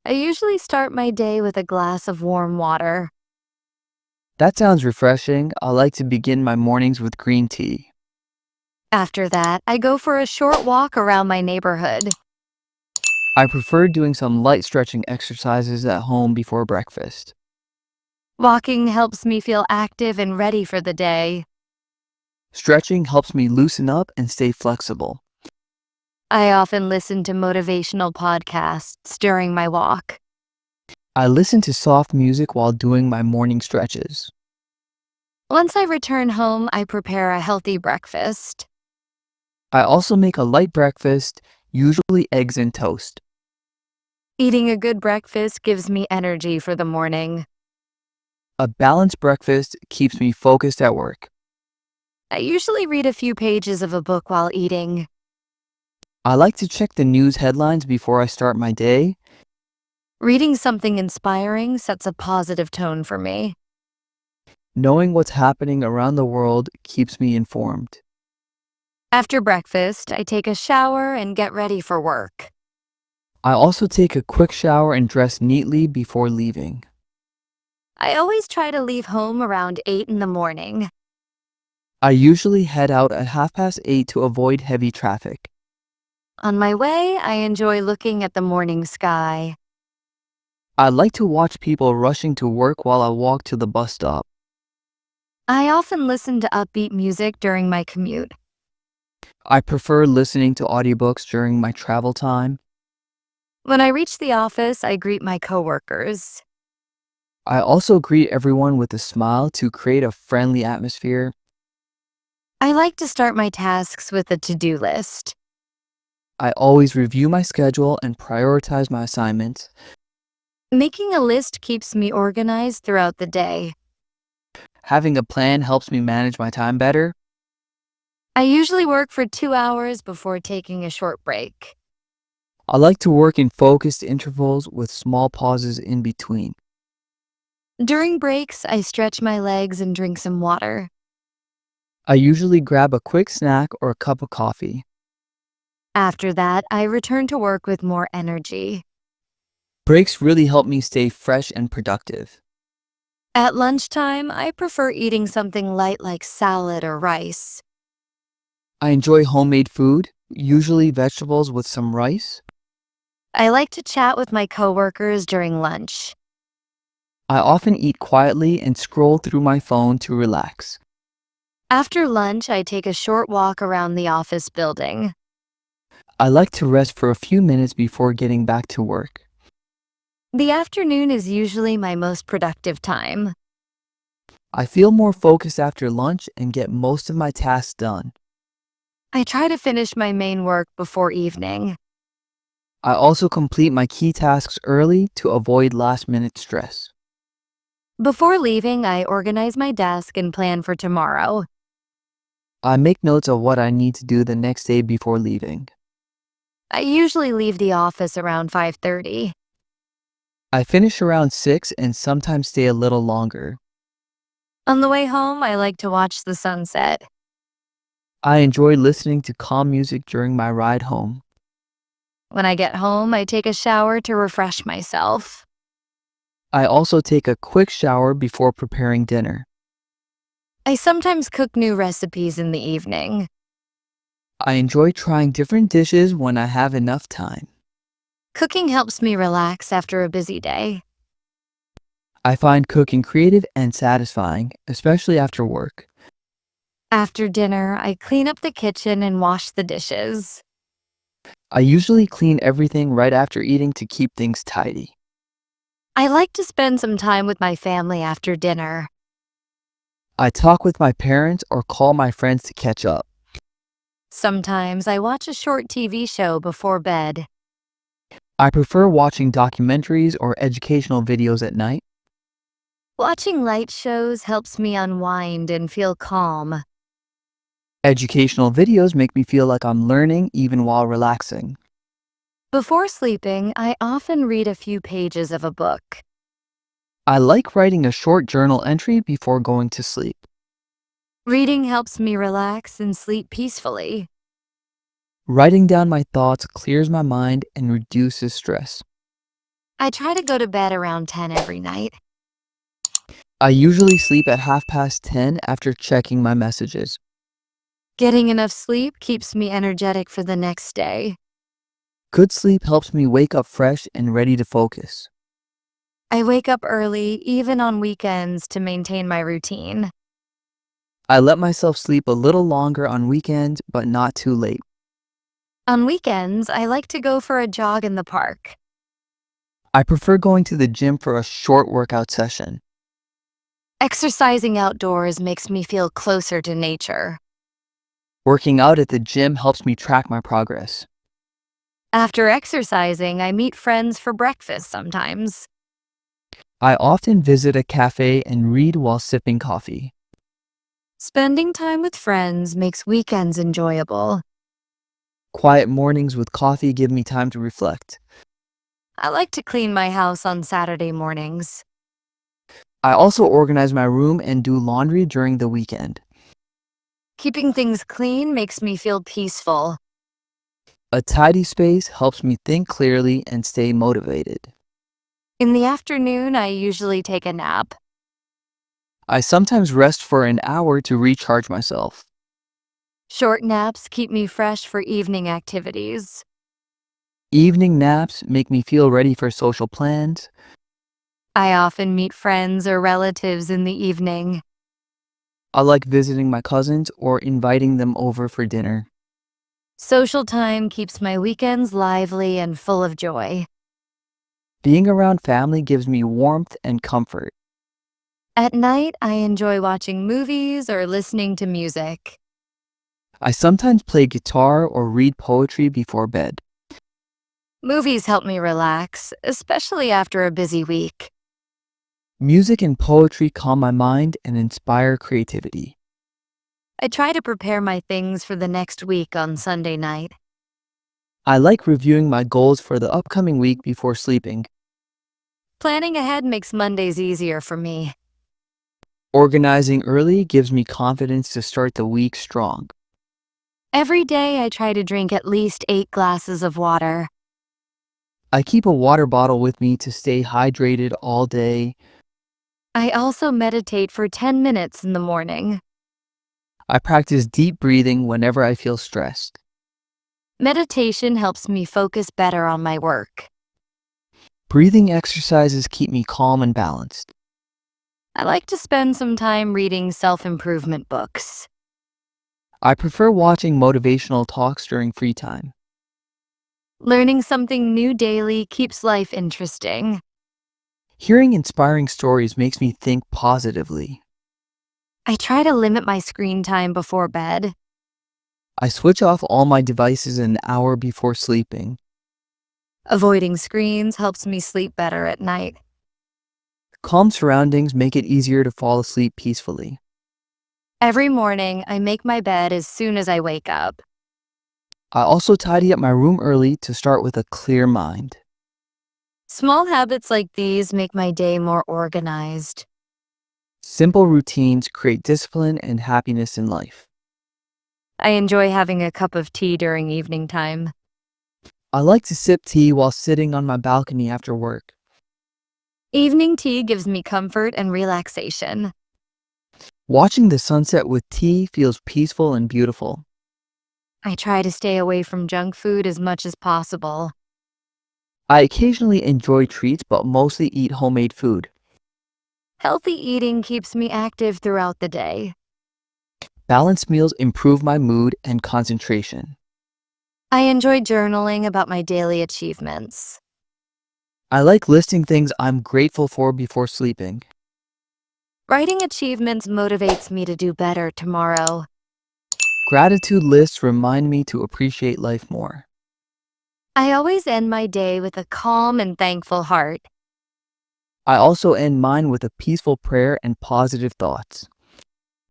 I usually start my day with a glass of warm water. That sounds refreshing. I like to begin my mornings with green tea. After that, I go for a short walk around my neighborhood. I prefer doing some light stretching exercises at home before breakfast. Walking helps me feel active and ready for the day. Stretching helps me loosen up and stay flexible. I often listen to motivational podcasts during my walk. I listen to soft music while doing my morning stretches. Once I return home, I prepare a healthy breakfast. I also make a light breakfast, usually eggs and toast. Eating a good breakfast gives me energy for the morning. A balanced breakfast keeps me focused at work. I usually read a few pages of a book while eating. I like to check the news headlines before I start my day. Reading something inspiring sets a positive tone for me. Knowing what's happening around the world keeps me informed. After breakfast, I take a shower and get ready for work. I also take a quick shower and dress neatly before leaving. I always try to leave home around 8 in the morning. I usually head out at 8:30 to avoid heavy traffic. On my way, I enjoy looking at the morning sky. I like to watch people rushing to work while I walk to the bus stop. I often listen to upbeat music during my commute. I prefer listening to audiobooks during my travel time. When I reach the office, I greet my coworkers. I also greet everyone with a smile to create a friendly atmosphere. I like to start my tasks with a to-do list. I always review my schedule and prioritize my assignments. Making a list keeps me organized throughout the day. Having a plan helps me manage my time better. I usually work for 2 hours before taking a short break. I like to work in focused intervals with small pauses in between. During breaks, I stretch my legs and drink some water. I usually grab a quick snack or a cup of coffee. After that, I return to work with more energy. Breaks really help me stay fresh and productive. At lunchtime, I prefer eating something light like salad or rice. I enjoy homemade food, usually vegetables with some rice. I like to chat with my coworkers during lunch. I often eat quietly and scroll through my phone to relax. After lunch, I take a short walk around the office building. I like to rest for a few minutes before getting back to work. The afternoon is usually my most productive time. I feel more focused after lunch and get most of my tasks done. I try to finish my main work before evening. I also complete my key tasks early to avoid last-minute stress. Before leaving, I organize my desk and plan for tomorrow. I make notes of what I need to do the next day before leaving. I usually leave the office around 5:30. I finish around 6 and sometimes stay a little longer. On the way home, I like to watch the sunset. I enjoy listening to calm music during my ride home. When I get home, I take a shower to refresh myself. I also take a quick shower before preparing dinner. I sometimes cook new recipes in the evening. I enjoy trying different dishes when I have enough time. Cooking helps me relax after a busy day. I find cooking creative and satisfying, especially after work. After dinner, I clean up the kitchen and wash the dishes. I usually clean everything right after eating to keep things tidy. I like to spend some time with my family after dinner. I talk with my parents or call my friends to catch up. Sometimes I watch a short TV show before bed. I prefer watching documentaries or educational videos at night. Watching light shows helps me unwind and feel calm. Educational videos make me feel like I'm learning even while relaxing. Before sleeping, I often read a few pages of a book. I like writing a short journal entry before going to sleep. Reading helps me relax and sleep peacefully. Writing down my thoughts clears my mind and reduces stress. I try to go to bed around 10 every night. I usually sleep at 10:30 after checking my messages. Getting enough sleep keeps me energetic for the next day. Good sleep helps me wake up fresh and ready to focus. I wake up early, even on weekends, to maintain my routine. I let myself sleep a little longer on weekends, but not too late. On weekends, I like to go for a jog in the park. I prefer going to the gym for a short workout session. Exercising outdoors makes me feel closer to nature. Working out at the gym helps me track my progress. After exercising, I meet friends for breakfast sometimes. I often visit a cafe and read while sipping coffee. Spending time with friends makes weekends enjoyable. Quiet mornings with coffee give me time to reflect. I like to clean my house on Saturday mornings. I also organize my room and do laundry during the weekend. Keeping things clean makes me feel peaceful. A tidy space helps me think clearly and stay motivated. In the afternoon, I usually take a nap. I sometimes rest for an hour to recharge myself. Short naps keep me fresh for evening activities. Evening naps make me feel ready for social plans. I often meet friends or relatives in the evening. I like visiting my cousins or inviting them over for dinner. Social time keeps my weekends lively and full of joy. Being around family gives me warmth and comfort. At night, I enjoy watching movies or listening to music. I sometimes play guitar or read poetry before bed. Movies help me relax, especially after a busy week. Music and poetry calm my mind and inspire creativity. I try to prepare my things for the next week on Sunday night. I like reviewing my goals for the upcoming week before sleeping. Planning ahead makes Mondays easier for me. Organizing early gives me confidence to start the week strong. Every day, I try to drink at least 8 glasses of water. I keep a water bottle with me to stay hydrated all day. I also meditate for 10 minutes in the morning. I practice deep breathing whenever I feel stressed. Meditation helps me focus better on my work. Breathing exercises keep me calm and balanced. I like to spend some time reading self-improvement books. I prefer watching motivational talks during free time. Learning something new daily keeps life interesting. Hearing inspiring stories makes me think positively. I try to limit my screen time before bed. I switch off all my devices an hour before sleeping. Avoiding screens helps me sleep better at night. Calm surroundings make it easier to fall asleep peacefully. Every morning, I make my bed as soon as I wake up. I also tidy up my room early to start with a clear mind. Small habits like these make my day more organized. Simple routines create discipline and happiness in life. I enjoy having a cup of tea during evening time. I like to sip tea while sitting on my balcony after work. Evening tea gives me comfort and relaxation. Watching the sunset with tea feels peaceful and beautiful. I try to stay away from junk food as much as possible. I occasionally enjoy treats but mostly eat homemade food. Healthy eating keeps me active throughout the day. Balanced meals improve my mood and concentration. I enjoy journaling about my daily achievements. I like listing things I'm grateful for before sleeping. Writing achievements motivates me to do better tomorrow. Gratitude lists remind me to appreciate life more. I always end my day with a calm and thankful heart. I also end mine with a peaceful prayer and positive thoughts.